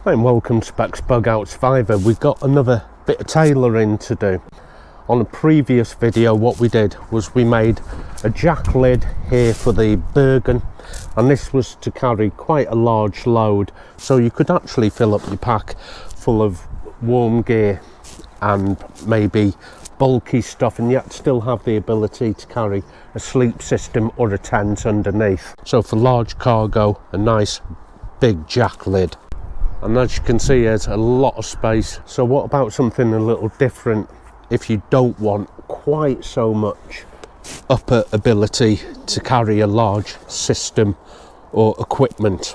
Hi and welcome to bexbugoutsurvivor. We've got another bit of tailoring to do. On a previous video what we did was we made a jack lid here for the Bergen, and this was to carry quite a large load, so you could actually fill up your pack full of warm gear and maybe bulky stuff and yet still have the ability to carry a sleep system or a tent underneath. So for large cargo, a nice big jack lid. And as you can see, there's a lot of space. So what about something a little different if you don't want quite so much upper ability to carry a large system or equipment?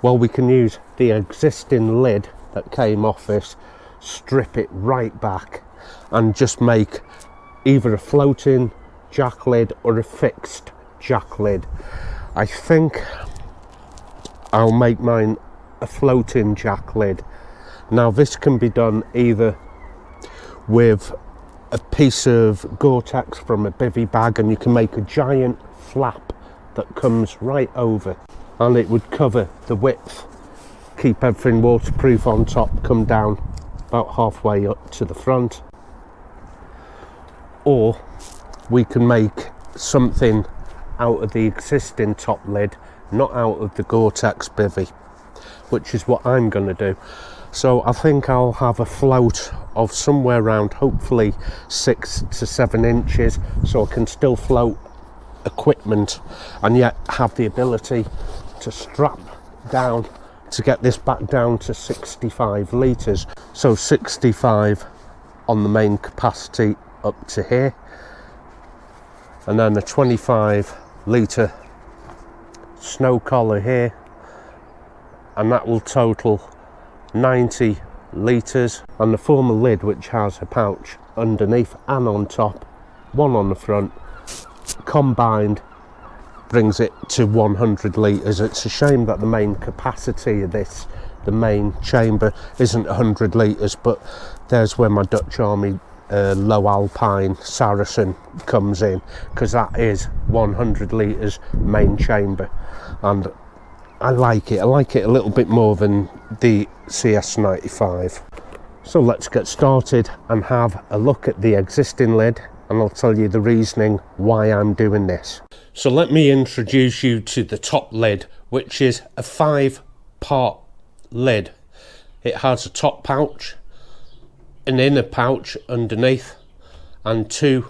Well, we can use the existing lid that came off this, strip it right back and just make either a floating jack lid or a fixed jack lid. I think I'll make mine a floating jack lid. Now this can be done either with a piece of Gore-Tex from a bivy bag, and you can make a giant flap that comes right over and it would cover the width, keep everything waterproof on top, come down about halfway up to the front. Or we can make something out of the existing top lid, not out of the Gore-Tex bivy, which is what I'm going to do. So I think I'll have a float of somewhere around hopefully 6 to 7 inches, so I can still float equipment and yet have the ability to strap down to get this back down to 65 litres. So 65 on the main capacity up to here, and then a 25 litre snow collar here, and that will total 90 litres. And the former lid, which has a pouch underneath and on top, one on the front, combined brings it to 100 litres. It's a shame that the main capacity of this, the main chamber, isn't 100 litres, but there's where my Dutch Army low alpine Saracen comes in, because that is 100 litres main chamber, and I like it a little bit more than the CS95. So let's get started and have a look at the existing lid, and I'll tell you the reasoning why I'm doing this. So let me introduce you to the top lid, which is a 5-part lid. It has a top pouch, an inner pouch underneath, and 2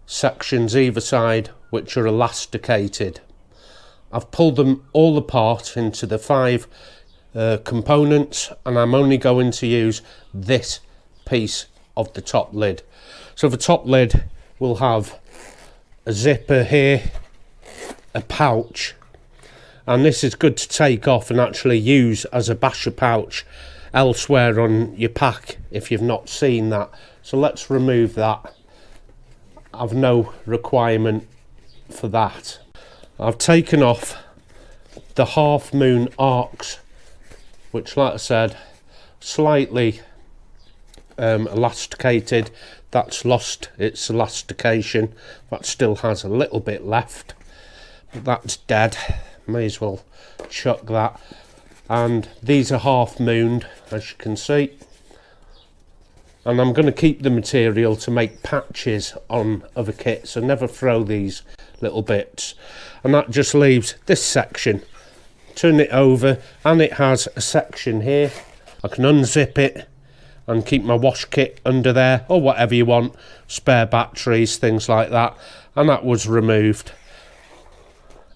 sections either side which are elasticated. I've pulled them all apart into the 5 components, and I'm only going to use this piece of the top lid. So the top lid will have a zipper here, a pouch, and this is good to take off and actually use as a basher pouch elsewhere on your pack if you've not seen that. So let's remove that. I've no requirement for that. I've taken off the half moon arcs, which, like I said, slightly elasticated. That's lost its elastication. That still has a little bit left, but that's dead. May as well chuck that. And these are half mooned, as you can see, and I'm going to keep the material to make patches on other kits, so never throw these little bits. And that just leaves this section. Turn it over and it has a section here. I can unzip it and keep my wash kit under there, or whatever you want, spare batteries, things like that. And that was removed,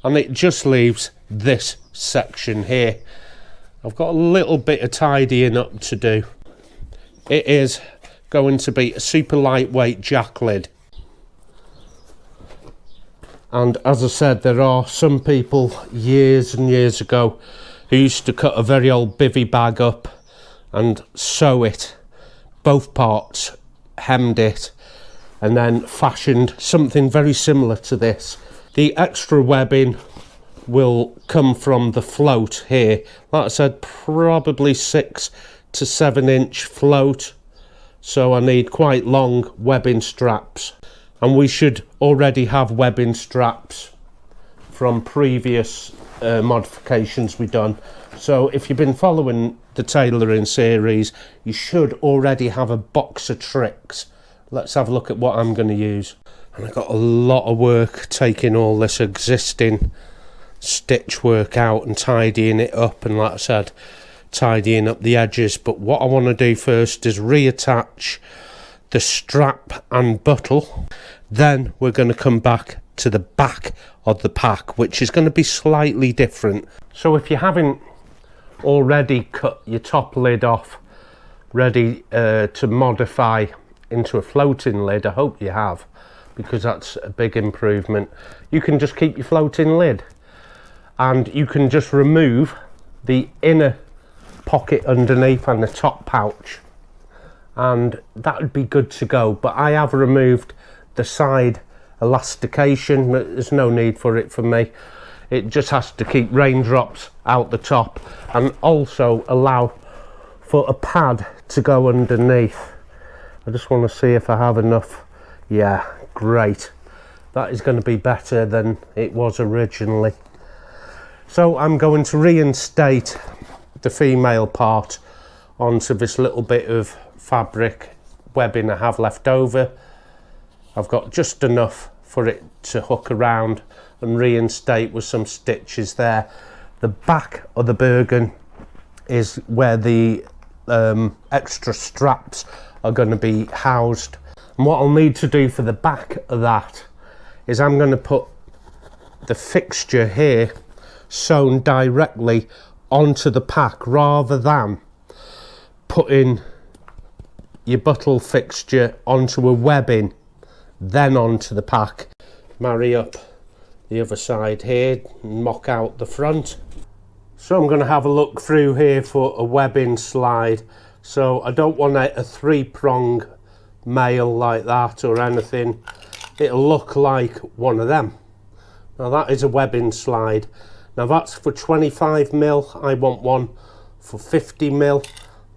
and it just leaves this section here. I've got a little bit of tidying up to do. It is going to be a super lightweight jack lid. And as I said, there are some people years and years ago who used to cut a very old bivy bag up and sew it, both parts, hemmed it, and then fashioned something very similar to this. The extra webbing will come from the float here. Like I said, probably 6 to 7 inch float, so I need quite long webbing straps. And we should already have webbing straps from previous modifications we've done. So if you've been following the tailoring series, you should already have a box of tricks. Let's have a look at what I'm going to use. And I've got a lot of work taking all this existing stitch work out and tidying it up, and like I said, tidying up the edges. But what I want to do first is reattach the strap and buttle. Then we're going to come back to the back of the pack, which is going to be slightly different. So if you haven't already cut your top lid off ready to modify into a floating lid, I hope you have, because that's a big improvement. You can just keep your floating lid, and you can just remove the inner pocket underneath and the top pouch, and that would be good to go. But I have removed the side elastication. There's no need for it for me. It just has to keep raindrops out the top and also allow for a pad to go underneath. I just want to see if I have enough. Yeah, great. That is going to be better than it was originally. So I'm going to reinstate the female part onto this little bit of fabric webbing I have left over. I've got just enough for it to hook around and reinstate with some stitches there. The back of the Bergen is where the extra straps are going to be housed. And what I'll need to do for the back of that is I'm going to put the fixture here sewn directly onto the pack, rather than putting your buttle fixture onto a webbing then onto the pack. Marry up the other side here and mock out the front. So I'm going to have a look through here for a webbing slide. So I don't want a three-prong male like that or anything. It'll look like one of them. Now that is a webbing slide. Now that's for 25mm. I want one for 50mm,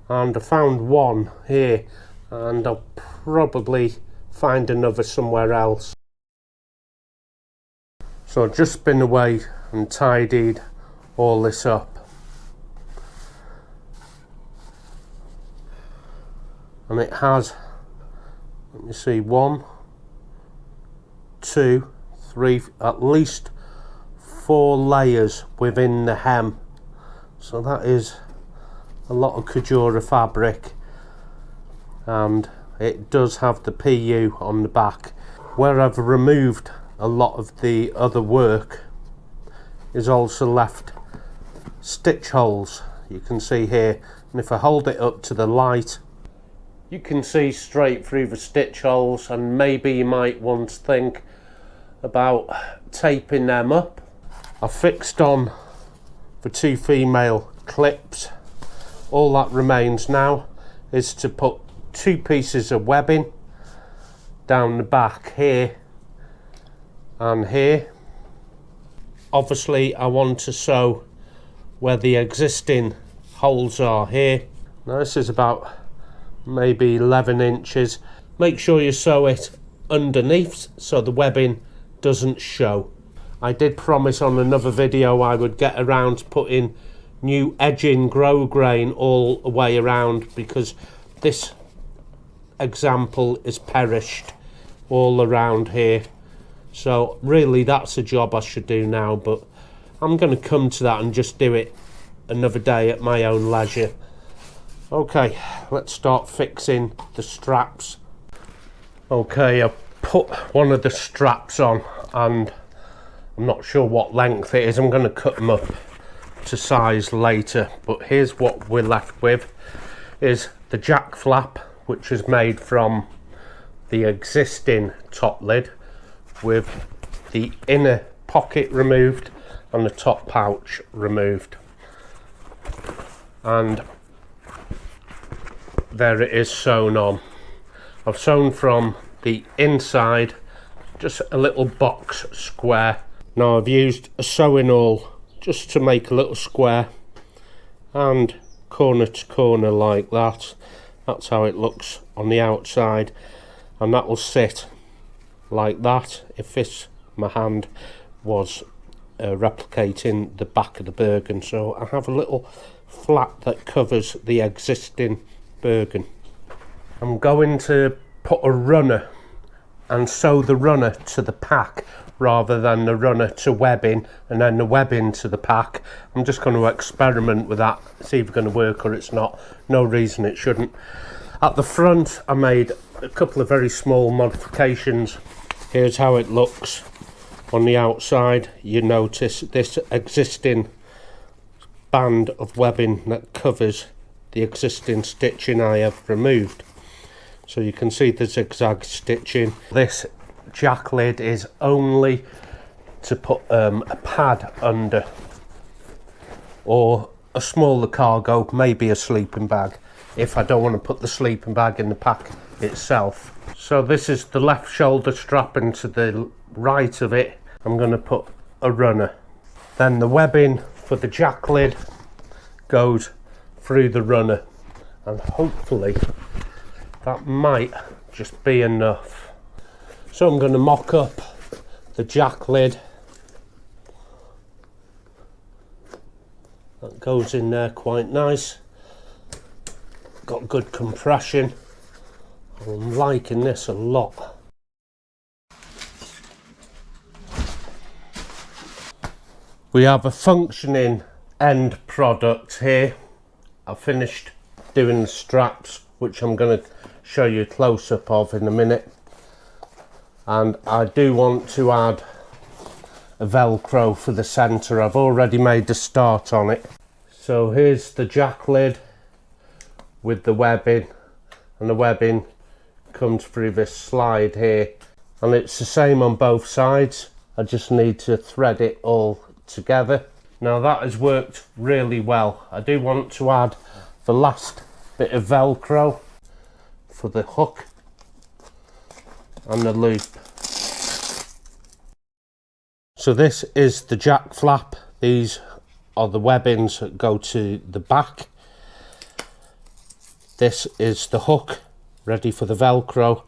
and I found one here, and I'll probably find another somewhere else. So I've just been away and tidied all this up, and it has, let me see, 1, 2, 3, at least 4 layers within the hem. So that is a lot of Kujura fabric, and it does have the PU on the back. Where I've removed a lot of the other work is also left stitch holes, you can see here, and if I hold it up to the light you can see straight through the stitch holes, and maybe you might want to think about taping them up. I've fixed on the 2 female clips. All that remains now is to put 2 pieces of webbing down the back here and here. Obviously I want to sew where the existing holes are here. Now this is about maybe 11 inches. Make sure you sew it underneath so the webbing doesn't show. I did promise on another video I would get around to putting new edging grow grain all the way around, because this example is perished all around here. So really that's a job I should do now, but I'm going to come to that and just do it another day at my own leisure. Okay, let's start fixing the straps. Okay, I've put one of the straps on, and I'm not sure what length it is. I'm going to cut them up to size later, but here's what we're left with is the jack flap, which is made from the existing top lid, with the inner pocket removed and the top pouch removed, and there it is sewn on. I've sewn from the inside just a little box square. Now I've used a sewing awl just to make a little square, and corner to corner like that. That's how it looks on the outside, and that will sit like that if my hand was replicating the back of the Bergen. So I have a little flap that covers the existing Bergen. I'm going to put a runner and sew the runner to the pack rather than the runner to webbing and then the webbing to the pack. I'm just going to experiment with that, see if it's going to work or it's not. No reason it shouldn't. At the front I made a couple of very small modifications. Here's how it looks on the outside. You notice this existing band of webbing that covers the existing stitching I have removed. So you can see the zigzag stitching. This jack lid is only to put a pad under or a smaller cargo, maybe a sleeping bag, if I don't want to put the sleeping bag in the pack itself. So this is the left shoulder strap, and to the right of it I'm going to put a runner. Then the webbing for the jack lid goes through the runner, and hopefully that might just be enough. So I'm going to mock up the jack lid. That goes in there quite nice. Got good compression. I'm liking this a lot. We have a functioning end product here. I've finished doing the straps, which I'm going to show you a close-up of in a minute. And I do want to add a velcro for the centre. I've already made the start on it. So here's the jack lid with the webbing, and the webbing comes through this slide here, and it's the same on both sides. I just need to thread it all together. Now that has worked really well. I do want to add the last bit of velcro for the hook and the loop. So this is the jack flap. These are the webbings that go to the back. This is the hook ready for the velcro,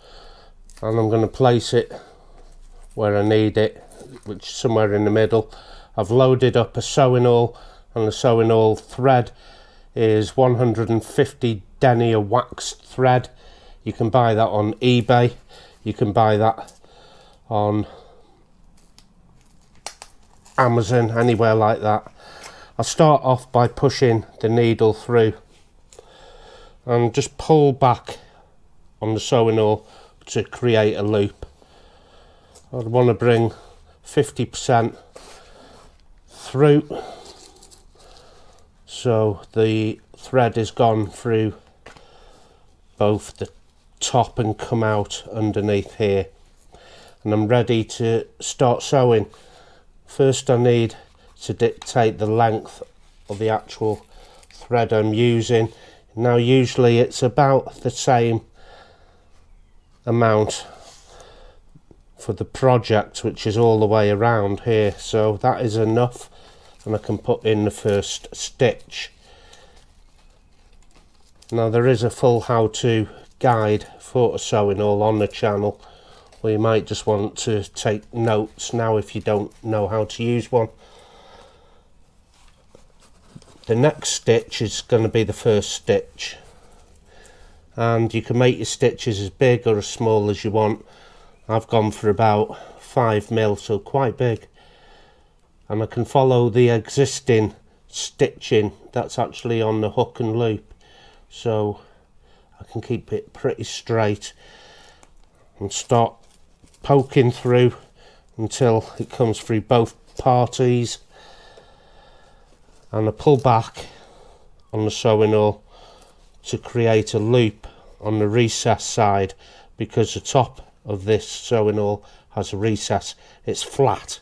and I'm going to place it where I need it, which is somewhere in the middle. I've loaded up a sewing awl, and the sewing awl thread is 150 denier waxed thread. You can buy that on eBay. You can buy that on Amazon, anywhere like that. I'll start off by pushing the needle through and just pull back on the sewing awl to create a loop. I want to bring 50% through so the thread is gone through both the top and come out underneath here, and I'm ready to start sewing. First I need to dictate the length of the actual thread I'm using. Now usually it's about the same amount for the project, which is all the way around here, so that is enough, and I can put in the first stitch. Now there is a full how-to guide for a sewing awl on the channel, or you might just want to take notes now if you don't know how to use one. The next stitch is going to be the first stitch, and you can make your stitches as big or as small as you want. I've gone for about 5mm, so quite big, and I can follow the existing stitching that's actually on the hook and loop, so I can keep it pretty straight and start poking through until it comes through both parties, and I pull back on the sewing awl to create a loop on the recess side, because the top of this sewing awl has a recess. It's flat,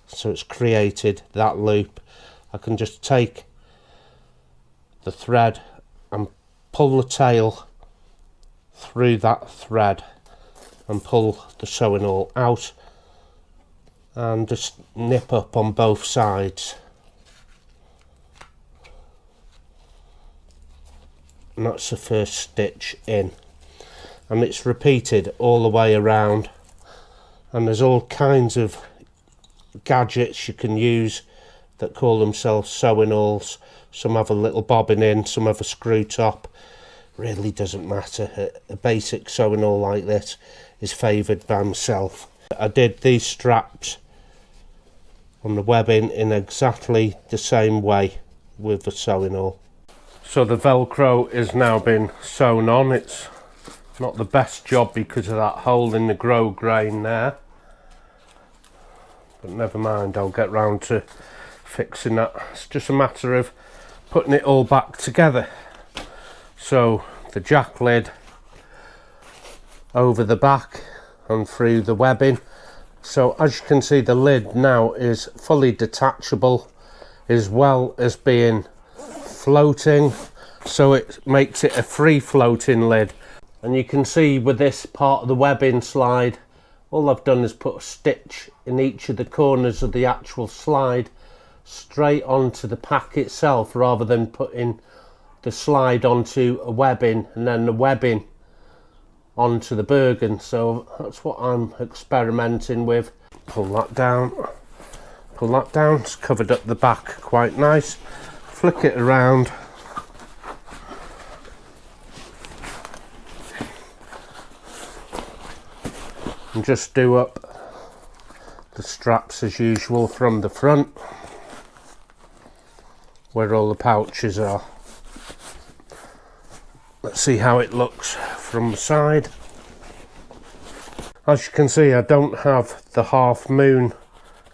so it's created that loop. I can just take the thread and pull the tail through that thread and pull the sewing awl out and just nip up on both sides, and that's the first stitch in, and it's repeated all the way around. And there's all kinds of gadgets you can use that call themselves sewing alls. Some have a little bobbin in, some have a screw top. Really doesn't matter. A basic sewing awl like this is favoured by myself. I did these straps on the webbing in exactly the same way with the sewing awl. So the velcro is now been sewn on. It's not the best job because of that hole in the grow grain there, but never mind, I'll get round to fixing that. It's just a matter of putting it all back together. So the jack lid over the back and through the webbing. So as you can see, the lid now is fully detachable as well as being floating, so it makes it a free floating lid. And you can see with this part of the webbing slide, all I've done is put a stitch in each of the corners of the actual slide straight onto the pack itself, rather than putting the slide onto a webbing and then the webbing onto the Bergen. So that's what I'm experimenting with. Pull that down, it's covered up the back quite nice. Flick it around, and just do up the straps as usual from the front where all the pouches are. Let's see how it looks from the side. As you can see, I don't have the half moon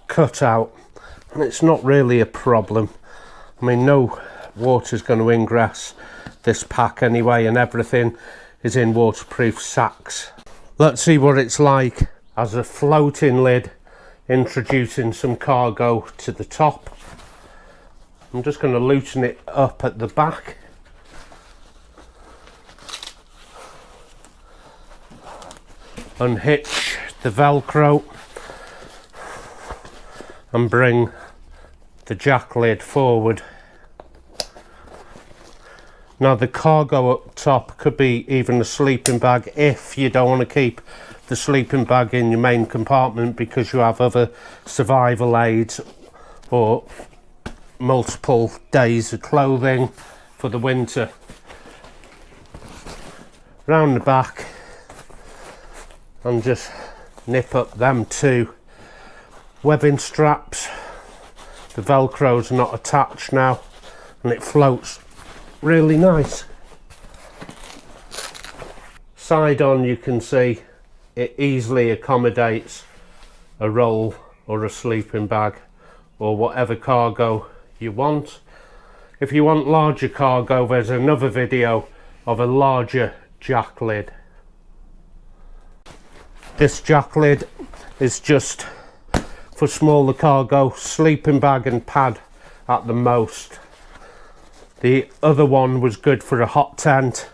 cut out, and it's not really a problem. I mean, no water's going to ingress this pack anyway, and everything is in waterproof sacks. Let's see what it's like as a floating lid, introducing some cargo to the top. I'm just going to loosen it up at the back. Unhitch the velcro and bring the jack lid forward. Now the cargo up top could be even a sleeping bag if you don't want to keep the sleeping bag in your main compartment because you have other survival aids or multiple days of clothing for the winter. Round the back and just nip up them two webbing straps. The velcro's not attached now and it floats really nice. Side on, you can see it easily accommodates a roll or a sleeping bag or whatever cargo you want. If you want larger cargo, there's another video of a larger jack lid. This jack lid is just for smaller cargo, sleeping bag and pad at the most. The other one was good for a hot tent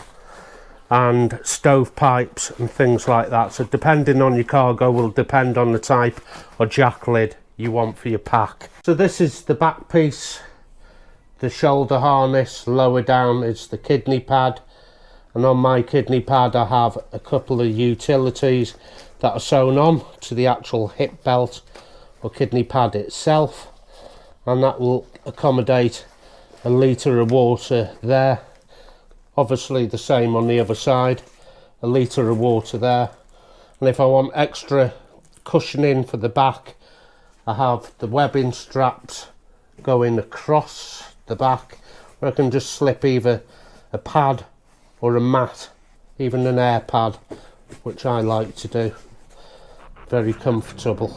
and stovepipes and things like that. So depending on your cargo will depend on the type of jack lid you want for your pack. So this is the back piece, the shoulder harness. Lower down is the kidney pad, and on my kidney pad I have a couple of utilities that are sewn on to the actual hip belt or kidney pad itself, and that will accommodate a litre of water there. Obviously the same on the other side, a litre of water there. And if I want extra cushioning for the back, I have the webbing straps going across the back, where I can just slip either a pad or a mat, even an air pad, which I like to do. Very comfortable.